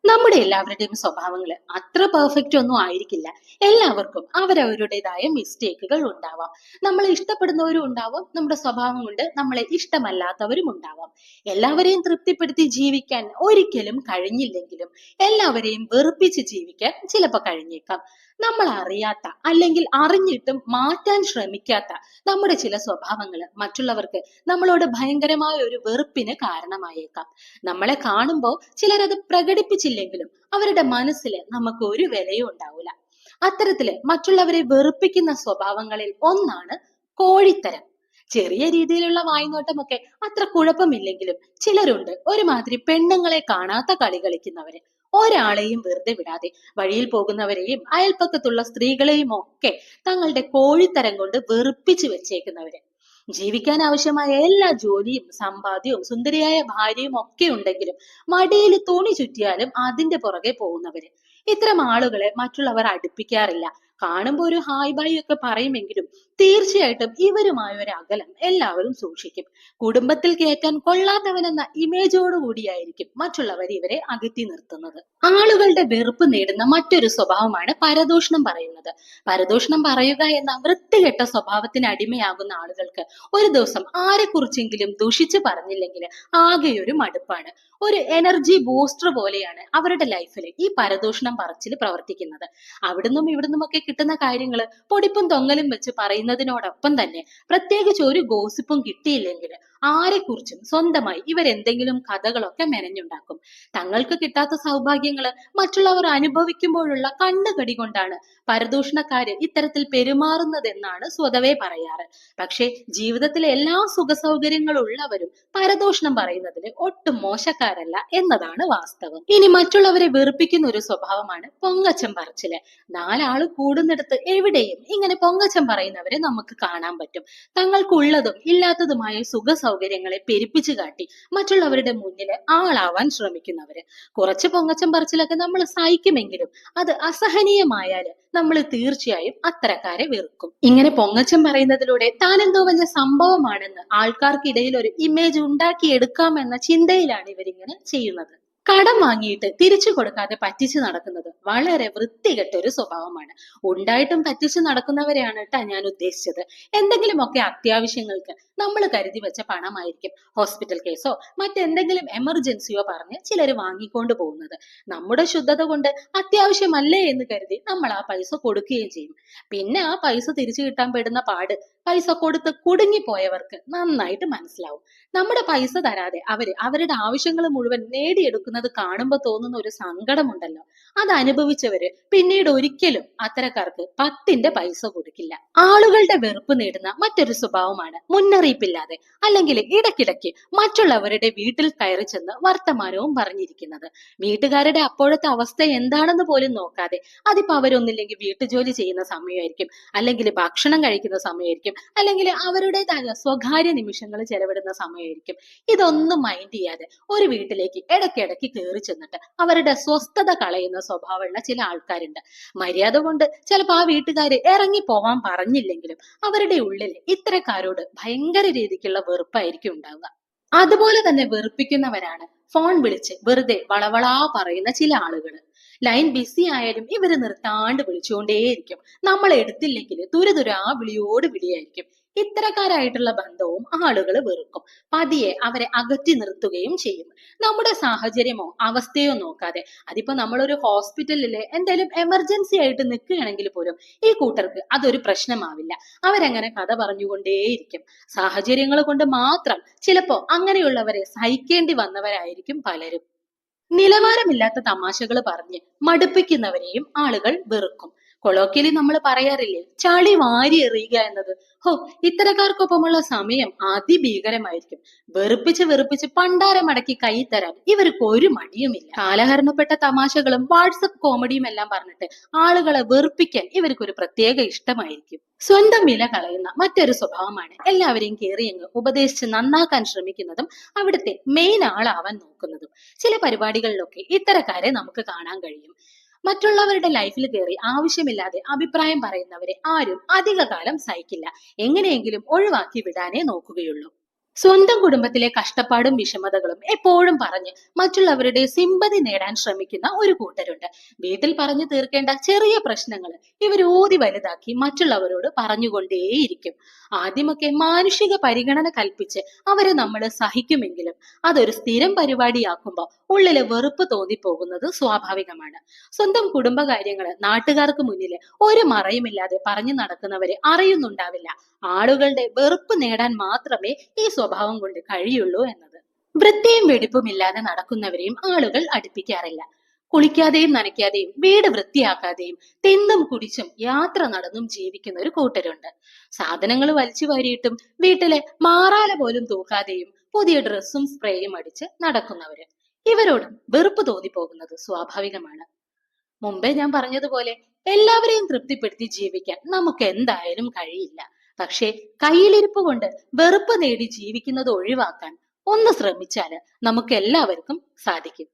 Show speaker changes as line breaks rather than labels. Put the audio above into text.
നമ്മുടെ എല്ലാവരുടെയും സ്വഭാവങ്ങൾ അത്ര പെർഫെക്റ്റ് ഒന്നും ആയിരിക്കില്ല. എല്ലാവർക്കും അവരവരുടേതായ മിസ്റ്റേക്കുകൾ ഉണ്ടാവാം. നമ്മളെ ഇഷ്ടപ്പെടുന്നവരും ഉണ്ടാവാം, നമ്മുടെ സ്വഭാവം കൊണ്ട് നമ്മളെ ഇഷ്ടമല്ലാത്തവരും ഉണ്ടാവാം. എല്ലാവരെയും തൃപ്തിപ്പെടുത്തി ജീവിക്കാൻ ഒരിക്കലും കഴിഞ്ഞില്ലെങ്കിലും എല്ലാവരെയും വെറുപ്പിച്ച് ജീവിക്കാൻ ചിലപ്പോൾ കഴിഞ്ഞേക്കാം. നമ്മൾ അറിയാത്ത അല്ലെങ്കിൽ അറിഞ്ഞിട്ടും മാറ്റാൻ ശ്രമിക്കാത്ത നമ്മുടെ ചില സ്വഭാവങ്ങൾ മറ്റുള്ളവർക്ക് നമ്മളോട് ഭയങ്കരമായ ഒരു വെറുപ്പിന് കാരണമായേക്കാം. നമ്മളെ കാണുമ്പോൾ ചിലരത് പ്രകടിപ്പിച്ചില്ലെങ്കിലും അവരുടെ മനസ്സിൽ നമുക്ക് ഒരു വിലയും ഉണ്ടാവില്ല. അത്തരത്തില് മറ്റുള്ളവരെ വെറുപ്പിക്കുന്ന സ്വഭാവങ്ങളിൽ ഒന്നാണ് കോഴിത്തരം. ചെറിയ രീതിയിലുള്ള വായ്നോട്ടമൊക്കെ അത്ര കുഴപ്പമില്ലെങ്കിലും ചിലരുണ്ട് ഒരുമാതിരി പെണ്ണുങ്ങളെ കാണാത്ത കളി കളിക്കുന്നവര്. ഒരാളെയും വെറുതെ വിടാതെ വഴിയിൽ പോകുന്നവരെയും അയൽപ്പക്കത്തുള്ള സ്ത്രീകളെയും ഒക്കെ തങ്ങളുടെ കോഴിത്തരം കൊണ്ട് വെറുപ്പിച്ചു വെച്ചേക്കുന്നവര്. ജീവിക്കാൻ ആവശ്യമായ എല്ലാ ജോലിയും സമ്പാദ്യവും സുന്ദരിയായ ഭാര്യയും ഒക്കെ ഉണ്ടെങ്കിലും മടിയിൽ തുണി ചുറ്റിയാലും അതിന്റെ പുറകെ പോകുന്നവര്. ഇത്തരം ആളുകളെ മറ്റുള്ളവർ അടുപ്പിക്കാറില്ല. കാണുമ്പോൾ ഒരു ഹായ് ബൈ ഒക്കെ പറയുമെങ്കിലും തീർച്ചയായിട്ടും ഇവരുമായ ഒരു അകലം എല്ലാവരും സൂക്ഷിക്കും. കുടുംബത്തിൽ കയറ്റാൻ കൊള്ളാത്തവനെന്ന ഇമേജോട് കൂടിയായിരിക്കും മറ്റുള്ളവർ ഇവരെ അകറ്റി നിർത്തുന്നത്. ആളുകളുടെ വെറുപ്പ് നേടുന്ന മറ്റൊരു സ്വഭാവമാണ് പരദൂഷണം പറയുന്നത്. പരദൂഷണം പറയുക എന്ന വൃത്തികെട്ട സ്വഭാവത്തിന് അടിമയാകുന്ന ആളുകൾക്ക് ഒരു ദിവസം ആരെക്കുറിച്ചെങ്കിലും ദുഷിച്ച് പറഞ്ഞില്ലെങ്കിൽ ആകെ ഒരു മടുപ്പാണ്. ഒരു എനർജി ബൂസ്റ്റർ പോലെയാണ് അവരുടെ ലൈഫിൽ ഈ പരദൂഷണം പറച്ചിൽ പ്രവർത്തിക്കുന്നത്. അവിടുന്നും ഇവിടുന്നും ഒക്കെ കിട്ടുന്ന കാര്യങ്ങൾ പൊടിപ്പും തൊങ്ങലും വെച്ച് പറയുന്നതിനോടൊപ്പം തന്നെ പ്രത്യേകിച്ച് ഒരു ഗോസിപ്പും കിട്ടിയില്ലെങ്കിൽ ആരെക്കുറിച്ചും സ്വന്തമായി ഇവരെന്തെങ്കിലും കഥകളൊക്കെ മെനഞ്ഞുണ്ടാക്കും. തങ്ങൾക്ക് കിട്ടാത്ത സൗഭാഗ്യങ്ങൾ മറ്റുള്ളവർ അനുഭവിക്കുമ്പോഴുള്ള കണ്ണുകടി കൊണ്ടാണ് പരദൂഷണക്കാര് ഇത്തരത്തിൽ പെരുമാറുന്നതെന്നാണ് സ്വതവേ പറയാറ്. പക്ഷേ ജീവിതത്തിലെ എല്ലാ സുഖ സൗകര്യങ്ങളും ഉള്ളവരും പരദൂഷണം പറയുന്നതിൽ ഒട്ടും മോശക്കാരല്ല എന്നതാണ് വാസ്തവം. ഇനി മറ്റുള്ളവരെ വെറുപ്പിക്കുന്ന ഒരു സ്വഭാവമാണ് പൊങ്ങച്ചം പറച്ചില്. നാലാള് കൂടുന്നിടത്ത് എവിടെയും ഇങ്ങനെ പൊങ്ങച്ചം പറയുന്നവരെ നമുക്ക് കാണാൻ പറ്റും. തങ്ങൾക്കുള്ളതും ഇല്ലാത്തതുമായ സുഖ സൗകര്യങ്ങളെ പെരുപ്പിച്ചു കാട്ടി മറ്റുള്ളവരുടെ മുന്നില് ആളാവാൻ ശ്രമിക്കുന്നവര്. കുറച്ച് പൊങ്ങച്ചം പറച്ചിലൊക്കെ നമ്മൾ സഹിക്കുമെങ്കിലും അത് അസഹനീയമായാല് നമ്മൾ തീർച്ചയായും അത്തരക്കാരെ വെറുക്കും. ഇങ്ങനെ പൊങ്ങച്ചം പറയുന്നതിലൂടെ താൻ എന്തോ വലിയ സംഭവമാണെന്ന് ആൾക്കാർക്കിടയിൽ ഒരു ഇമേജ് ഉണ്ടാക്കിയെടുക്കാമെന്ന ചിന്തയിലാണ് ഇവരിങ്ങനെ ചെയ്യുന്നത്. കടം വാങ്ങിയിട്ട് തിരിച്ചു കൊടുക്കാതെ പറ്റിച്ചു നടക്കുന്നത് വളരെ വൃത്തികെട്ട ഒരു സ്വഭാവമാണ്. ഉണ്ടായിട്ടും പറ്റിച്ചു നടക്കുന്നവരെയാണ് കേട്ടാ ഞാൻ ഉദ്ദേശിച്ചത്. എന്തെങ്കിലുമൊക്കെ അത്യാവശ്യങ്ങൾക്ക് നമ്മൾ കരുതി വെച്ച പണമായിരിക്കും ഹോസ്പിറ്റൽ കേസോ മറ്റെന്തെങ്കിലും എമർജൻസിയോ പറഞ്ഞ് ചിലർ വാങ്ങിക്കൊണ്ട് പോകുന്നത്. നമ്മുടെ ശുദ്ധത കൊണ്ട് അത്യാവശ്യമല്ലേ എന്ന് കരുതി നമ്മൾ ആ പൈസ കൊടുക്കുകയും ചെയ്യും. പിന്നെ ആ പൈസ തിരിച്ചു കിട്ടാൻ പെടുന്ന പാട് പൈസ കൊടുത്ത് കുടുങ്ങിപ്പോയവർക്ക് നന്നായിട്ട് മനസ്സിലാവും. നമ്മുടെ പൈസ തരാതെ അവരുടെ ആവശ്യങ്ങൾ മുഴുവൻ നേടിയെടുക്കുന്നത് കാണുമ്പോൾ തോന്നുന്ന ഒരു സങ്കടമുണ്ടല്ലോ, അത് അനുഭവിച്ചവര് പിന്നീട് ഒരിക്കലും അത്തരക്കാർക്ക് പത്തിന്റെ പൈസ കൊടുക്കില്ല. ആളുകളുടെ വെറുപ്പ് നേടുന്ന മറ്റൊരു സ്വഭാവമാണ് മുന്നറിയിപ്പില്ലാതെ അല്ലെങ്കിൽ ഇടയ്ക്കിടയ്ക്ക് മറ്റുള്ളവരുടെ വീട്ടിൽ കയറി ചെന്ന് വർത്തമാനവും പറഞ്ഞിരിക്കുന്നത്. വീട്ടുകാരുടെ അപ്പോഴത്തെ അവസ്ഥ എന്താണെന്ന് പോലും നോക്കാതെ, അതിപ്പോ അവരൊന്നില്ലെങ്കിൽ വീട്ടുജോലി ചെയ്യുന്ന സമയമായിരിക്കും, അല്ലെങ്കിൽ ഭക്ഷണം കഴിക്കുന്ന സമയമായിരിക്കും, അല്ലെങ്കിൽ അവരുടേതായ സ്വകാര്യ നിമിഷങ്ങൾ ചെലവിടുന്ന സമയമായിരിക്കും. ഇതൊന്നും മൈൻഡ് ചെയ്യാതെ ഒരു വീട്ടിലേക്ക് ഇടയ്ക്കിടയ്ക്ക് കയറി ചെന്നിട്ട് അവരുടെ സ്വസ്ഥത കളയുന്ന സ്വഭാവമുള്ള ചില ആൾക്കാരുണ്ട്. മര്യാദ കൊണ്ട് ചിലപ്പോൾ ആ വീട്ടുകാര് ഇറങ്ങി പോവാൻ പറഞ്ഞില്ലെങ്കിലും അവരുടെ ഉള്ളിൽ ഇത്തരക്കാരോട് ഭയങ്കര രീതിക്കുള്ള വെറുപ്പായിരിക്കും ഉണ്ടാവുക. അതുപോലെ തന്നെ വെറുപ്പിക്കുന്നവരാണ് ഫോൺ വിളിച്ച് വെറുതെ വളവളാ പറയുന്ന ചില ആളുകൾ. ലൈൻ ബിസി ആയാലും ഇവര് നിർത്താണ്ട് വിളിച്ചുകൊണ്ടേയിരിക്കും. നമ്മൾ എടുത്തില്ലെങ്കിൽ തുരുതുരാ വിളിയോട് വിളിയായിരിക്കും. ഇത്തരക്കാരായിട്ടുള്ള ബന്ധവും ആളുകൾ വെറുക്കും. പതിയെ അവരെ അകറ്റി നിർത്തുകയും ചെയ്യും. നമ്മുടെ സാഹചര്യമോ അവസ്ഥയോ നോക്കാതെ, അതിപ്പോ നമ്മളൊരു ഹോസ്പിറ്റലിലെ എന്തെങ്കിലും എമർജൻസി ആയിട്ട് നിൽക്കുകയാണെങ്കിൽ പോലും ഈ കൂട്ടർക്ക് അതൊരു പ്രശ്നമാവില്ല. അവരങ്ങനെ കഥ പറഞ്ഞുകൊണ്ടേയിരിക്കും. സാഹചര്യങ്ങൾ കൊണ്ട് മാത്രം ചിലപ്പോ അങ്ങനെയുള്ളവരെ സഹിക്കേണ്ടി വന്നവരായിരിക്കും പലരും. നിലവാരമില്ലാത്ത തമാശകൾ പറഞ്ഞ് മടുപ്പിക്കുന്നവരെയും ആളുകൾ വെറുക്കും. കൊളോക്കിയലി നമ്മൾ പറയാറില്ലേ, ചളി വാരി എറിയുക എന്നത്. ഹോ, ഇത്തരക്കാർക്കൊപ്പമുള്ള സമയം അതിഭീകരമായിരിക്കും. വെറുപ്പിച്ച് വെറുപ്പിച്ച് പണ്ടാരമടക്കി കൈ തരാൻ ഇവർക്ക് ഒരു മടിയുമില്ല. കാലഹരണപ്പെട്ട തമാശകളും വാട്സപ്പ് കോമഡിയും എല്ലാം പറഞ്ഞിട്ട് ആളുകളെ വെറുപ്പിക്കാൻ ഇവർക്ക് ഒരു പ്രത്യേക ഇഷ്ടമായിരിക്കും. സ്വന്തം വില കളയുന്ന മറ്റൊരു സ്വഭാവമാണ് എല്ലാവരെയും കയറിയങ്ങ് ഉപദേശിച്ച് നന്നാക്കാൻ ശ്രമിക്കുന്നതും അവിടുത്തെ മെയിൻ ആളാവാൻ നോക്കുന്നതും. ചില പരിപാടികളിലൊക്കെ ഇത്തരക്കാരെ നമുക്ക് കാണാൻ കഴിയും. മറ്റുള്ളവരുടെ ലൈഫിൽ കയറി ആവശ്യമില്ലാതെ അഭിപ്രായം പറയുന്നവരെ ആരും അധിക കാലം സഹിക്കില്ല. എങ്ങനെയെങ്കിലും ഒഴിവാക്കി വിടാനേ നോക്കുകയുള്ളൂ. സ്വന്തം കുടുംബത്തിലെ കഷ്ടപ്പാടും വിഷമതകളും എപ്പോഴും പറഞ്ഞ് മറ്റുള്ളവരുടെ സിമ്പതി നേടാൻ ശ്രമിക്കുന്ന ഒരു കൂട്ടരുണ്ട്. വീട്ടിൽ പറഞ്ഞു തീർക്കേണ്ട ചെറിയ പ്രശ്നങ്ങൾ ഇവർ ഊതി വലുതാക്കി മറ്റുള്ളവരോട് പറഞ്ഞുകൊണ്ടേയിരിക്കും. ആദ്യമൊക്കെ മാനുഷിക പരിഗണന കൽപ്പിച്ച് അവരെ നമ്മൾ സഹിക്കുമെങ്കിലും അതൊരു സ്ഥിരം പരിപാടിയാക്കുമ്പോൾ ഉള്ളിലെ വെറുപ്പ് തോന്നിപ്പോകുന്നത് സ്വാഭാവികമാണ്. സ്വന്തം കുടുംബകാര്യങ്ങള് നാട്ടുകാർക്ക് മുന്നില് ഒരു മറയുമില്ലാതെ പറഞ്ഞു നടക്കുന്നവരെ അറിയുന്നുണ്ടാവില്ല ആളുകളുടെ വെറുപ്പ് നേടാൻ മാത്രമേ ഈ സ്വഭാവം കൊണ്ട് കഴിയുള്ളൂ എന്നത്. വൃത്തിയും വെടിപ്പും ഇല്ലാതെ നടക്കുന്നവരെയും ആളുകൾ അടുപ്പിക്കാറില്ല. കുളിക്കാതെയും നനയ്ക്കാതെയും വീട് വൃത്തിയാക്കാതെയും തിന്നും കുടിച്ചും യാത്ര നടന്നും ജീവിക്കുന്ന ഒരു കൂട്ടരുണ്ട്. സാധനങ്ങൾ വലിച്ചു വാരിയിട്ടും വീട്ടിലെ മാറാല പോലും തൂക്കാതെയും പുതിയ ഡ്രസ്സും സ്പ്രേയും അടിച്ച് നടക്കുന്നവര്. ഇവരോട് വെറുപ്പ് തോന്നിപ്പോകുന്നത് സ്വാഭാവികമാണ്. മുമ്പേ ഞാൻ പറഞ്ഞതുപോലെ എല്ലാവരെയും തൃപ്തിപ്പെടുത്തി ജീവിക്കാൻ നമുക്ക് എന്തായാലും കഴിയില്ല. പക്ഷേ കയ്യിലിരിപ്പ് കൊണ്ട് വെറുപ്പ് നേടി ജീവിക്കുന്നത് ഒഴിവാക്കാൻ ഒന്ന് ശ്രമിച്ചാല് നമുക്ക് എല്ലാവർക്കും സാധിക്കും.